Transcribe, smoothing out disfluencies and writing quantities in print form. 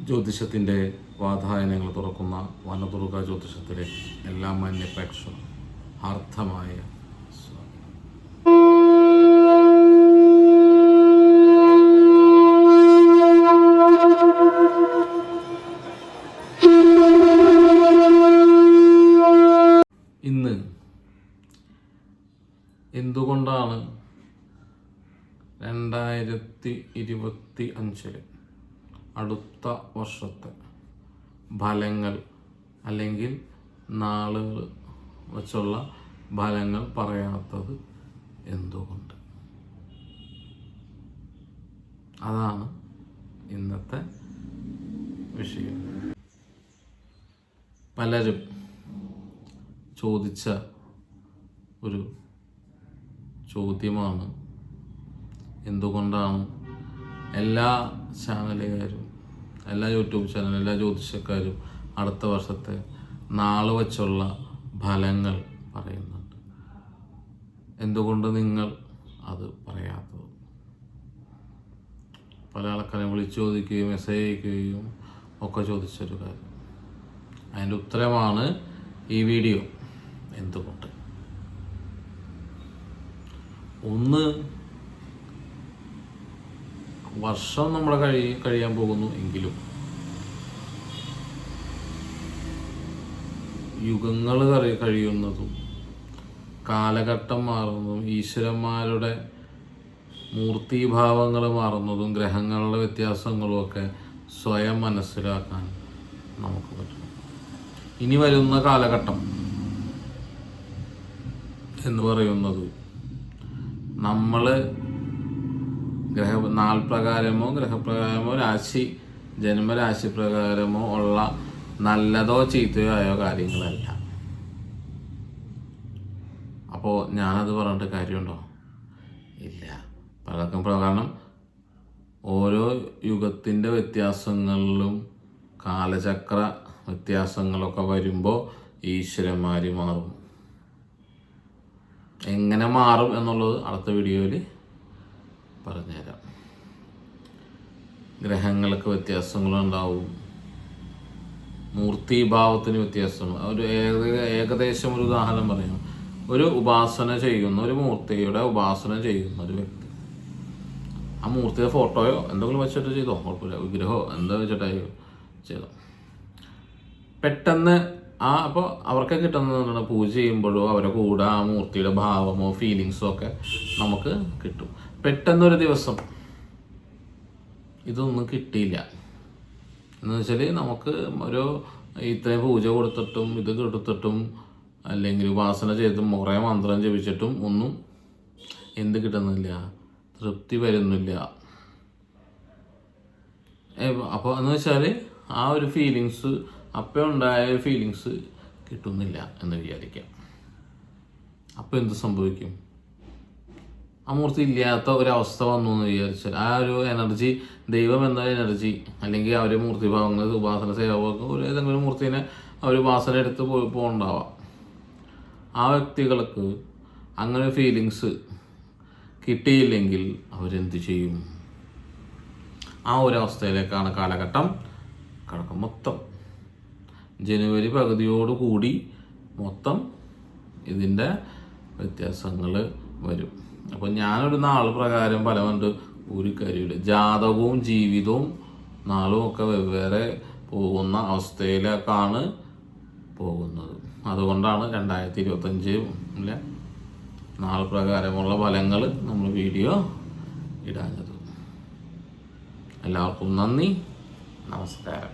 ജ്യോതിഷത്തിൻ്റെ വാതായനങ്ങൾ തുറക്കുന്ന വനദുർഗ ജ്യോതിഷത്തിലെ എല്ലാ മാന്യ പ്രേക്ഷകർക്കും ഹാർദമായ ഇന്ന് എന്തുകൊണ്ടാണ് 2025 അടുത്ത വർഷത്തെ ഫലങ്ങൾ അല്ലെങ്കിൽ നാളുകൾ വച്ചുള്ള ഫലങ്ങൾ പറയാത്തത് എന്തുകൊണ്ട്? അതാണ് ഇന്നത്തെ വിഷയം. പലരും ചോദിച്ച ഒരു ചോദ്യമാണ്, എന്തുകൊണ്ടാണ് എല്ലാ ചാനലുകാരും, എല്ലാ യൂട്യൂബ് ചാനലും, എല്ലാ ജ്യോതിഷക്കാരും അടുത്ത വർഷത്തെ നാൾ വച്ചുള്ള ഫലങ്ങൾ പറയുന്നുണ്ട്, എന്തുകൊണ്ട് നിങ്ങൾ അത് പറയാത്തത്? പല ആൾക്കാരെ വിളിച്ചു ചോദിക്കുകയും മെസ്സേജ് അയക്കുകയും ഒക്കെ ചോദിച്ചൊരു കാര്യം. അതിൻ്റെ ഉത്തരമാണ് ഈ വീഡിയോ. എന്തുകൊണ്ട്? ഒന്ന്, വർഷം നമ്മളെ കഴിയാൻ പോകുന്നു എങ്കിലും യുഗങ്ങൾ കഴിയുന്നതും കാലഘട്ടം മാറുന്നതും ഈശ്വരന്മാരുടെ മൂർത്തിഭാവങ്ങൾ മാറുന്നതും ഗ്രഹങ്ങളുടെ വ്യത്യാസങ്ങളും ഒക്കെ സ്വയം മനസ്സിലാക്കാൻ നമുക്ക് പറ്റും. ഇനി വരുന്ന കാലഘട്ടം എന്ന് പറയുന്നത് നമ്മൾ ഗ്രഹപ്രകാരമോ ജന്മരാശി പ്രകാരമോ ഉള്ള നല്ലതോ ചീത്തയോ ആയോ കാര്യങ്ങളല്ല. അപ്പോൾ ഞാനത് പറഞ്ഞിട്ട് കാര്യമുണ്ടോ? ഇല്ല. പലർക്കും കാരണം ഓരോ യുഗത്തിൻ്റെ വ്യത്യാസങ്ങളിലും കാലചക്ര വ്യത്യാസങ്ങളൊക്കെ വരുമ്പോൾ ഈശ്വരന്മാർ മാറും. എങ്ങനെ മാറും എന്നുള്ളത് അടുത്ത വീഡിയോയിൽ പറഞ്ഞുതരാം. ഗ്രഹങ്ങൾക്ക് വ്യത്യാസങ്ങളുണ്ടാവും, മൂർത്തിഭാവത്തിന് വ്യത്യാസം. ഏകദേശം ഒരു ഉദാഹരണം പറയാം. ഒരു ഉപാസന ചെയ്യുന്ന, ഒരു മൂർത്തിയുടെ ഉപാസന ചെയ്യുന്ന ഒരു വ്യക്തി, ആ മൂർത്തിയുടെ ഫോട്ടോയോ എന്തെങ്കിലും വെച്ചിട്ട് ചെയ്തോ, കുഴപ്പമില്ല, വിഗ്രഹമോ എന്താ വെച്ചിട്ടായോ ചെയ്തോ, പെട്ടെന്ന് അപ്പോൾ അവർക്ക് കിട്ടുന്നത് പൂജ ചെയ്യുമ്പോഴോ അവരെ കൂടെ ആ മൂർത്തിയുടെ ഭാവമോ ഫീലിങ്സോ ഒക്കെ നമുക്ക് കിട്ടും. പെട്ടെന്നൊരു ദിവസം ഇതൊന്നും കിട്ടിയില്ല എന്ന് വെച്ചാൽ നമുക്ക് ഒരു ഇത്രയും പൂജ കൊടുത്തിട്ടും ഇത് കൊടുത്തിട്ടും അല്ലെങ്കിൽ ഉപാസന ചെയ്തിട്ടും കുറേ മന്ത്രം ജപിച്ചിട്ടും ഒന്നും എന്ത് കിട്ടുന്നില്ല, തൃപ്തി വരുന്നില്ല. അപ്പോൾ എന്ന് വെച്ചാൽ ആ ഒരു ഫീലിങ്സ്, അപ്പം ഉണ്ടായ ഫീലിങ്സ് കിട്ടുന്നില്ല എന്ന് വിചാരിക്കാം. അപ്പോൾ എന്ത് സംഭവിക്കും? ആ മൂർത്തി ഇല്ലാത്ത ഒരവസ്ഥ വന്നു എന്ന് വിചാരിച്ചാൽ ആ ഒരു എനർജി, ദൈവം എന്ന എനർജി അല്ലെങ്കിൽ അവരെ മൂർത്തിഭാവങ്ങൾ ഉപാസന സേവകർക്ക് ഒരു ഏതെങ്കിലും മൂർത്തിനെ അവർ ഉപാസന എടുത്ത് പോകണ്ടാവാം. ആ വ്യക്തികൾക്ക് അങ്ങനെ ഫീലിങ്സ് കിട്ടിയില്ലെങ്കിൽ അവരെന്ത് ചെയ്യും? ആ ഒരു അവസ്ഥയിലേക്കാണ് കാലഘട്ടം കടക്കും. മൊത്തം ജനുവരി പകുതിയോടുകൂടി മൊത്തം ഇതിൻ്റെ വ്യത്യാസങ്ങൾ വരും. അപ്പോൾ ഞാനൊരു നാൾ പ്രകാരം ഫലമുണ്ട് ഒരു കാര്യമില്ല. ജാതകവും ജീവിതവും നാളും ഒക്കെ വെവ്വേറെ പോകുന്ന അവസ്ഥയിലേക്കാണ് പോകുന്നത്. അതുകൊണ്ടാണ് 2025 നാൾ പ്രകാരമുള്ള ഫലങ്ങൾ നമ്മൾ വീഡിയോ ഇടാഞ്ഞത്. എല്ലാവർക്കും നന്ദി, നമസ്കാരം.